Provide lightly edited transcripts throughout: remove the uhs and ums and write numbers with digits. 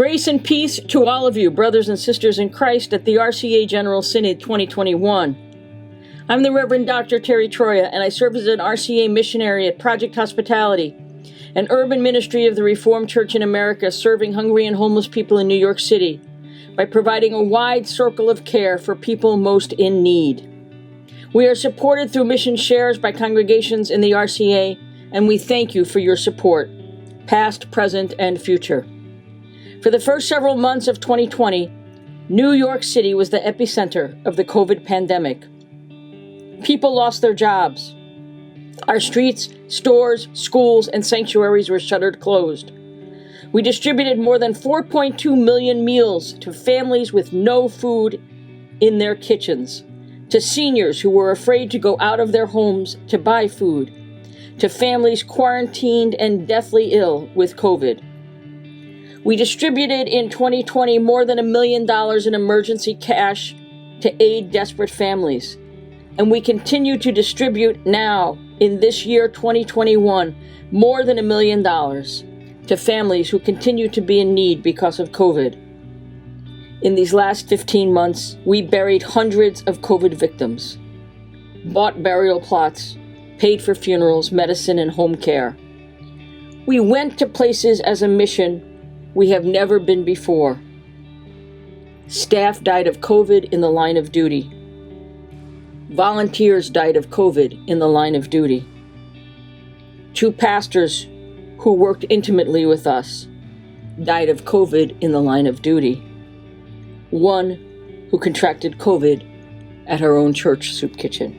Grace and peace to all of you, brothers and sisters in Christ, at the RCA General Synod 2021. I'm the Reverend Dr. Terry Troia, and I serve as an RCA missionary at Project Hospitality, an urban ministry of the Reformed Church in America serving hungry and homeless people in New York City by providing a wide circle of care for people most in need. We are supported through mission shares by congregations in the RCA, and we thank you for your support, past, present, and future. For the first several months of 2020, New York City was the epicenter of the COVID pandemic. People lost their jobs. Our streets, stores, schools, and sanctuaries were shuttered closed. We distributed more than 4.2 million meals to families with no food in their kitchens, to seniors who were afraid to go out of their homes to buy food, to families quarantined and deathly ill with COVID. We distributed in 2020 more than $1 million in emergency cash to aid desperate families. And we continue to distribute now, in this year 2021, more than $1 million to families who continue to be in need because of COVID. In these last 15 months, we buried hundreds of COVID victims, bought burial plots, paid for funerals, medicine, and home care. We went to places as a mission we have never been before. Staff died of COVID in the line of duty. Volunteers died of COVID in the line of duty. 2 pastors who worked intimately with us died of COVID in the line of duty. 1 who contracted COVID at her own church soup kitchen.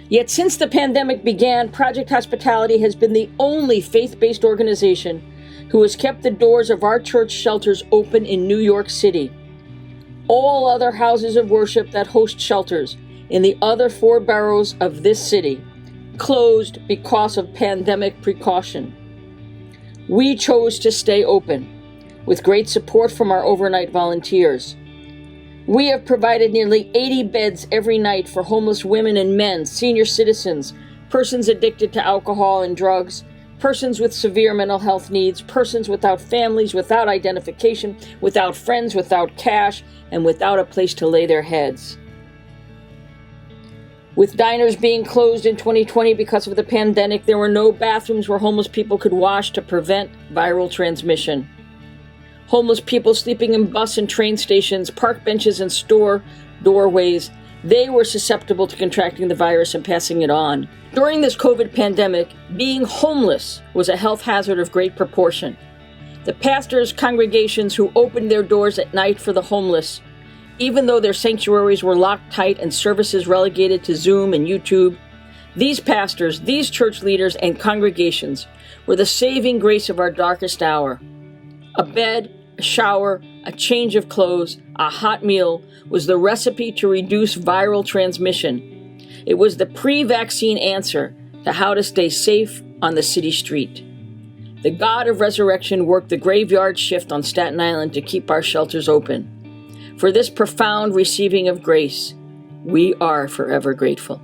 Yet since the pandemic began, Project Hospitality has been the only faith-based organization who has kept the doors of our church shelters open in New York City. All other houses of worship that host shelters in the other 4 boroughs of this city closed because of pandemic precaution. We chose to stay open with great support from our overnight volunteers. We have provided nearly 80 beds every night for homeless women and men, senior citizens, persons addicted to alcohol and drugs, persons with severe mental health needs, persons without families, without identification, without friends, without cash, and without a place to lay their heads. With diners being closed in 2020 because of the pandemic, there were no bathrooms where homeless people could wash to prevent viral transmission. Homeless people sleeping in bus and train stations, park benches, and store doorways, they were susceptible to contracting the virus and passing it on. During this COVID pandemic, being homeless was a health hazard of great proportion. The pastors' congregations who opened their doors at night for the homeless, even though their sanctuaries were locked tight and services relegated to Zoom and YouTube, these pastors, these church leaders, and congregations were the saving grace of our darkest hour. A bed, a shower, a change of clothes, a hot meal was the recipe to reduce viral transmission. It was the pre-vaccine answer to how to stay safe on the city street. The God of resurrection worked the graveyard shift on Staten Island to keep our shelters open. For this profound receiving of grace, we are forever grateful.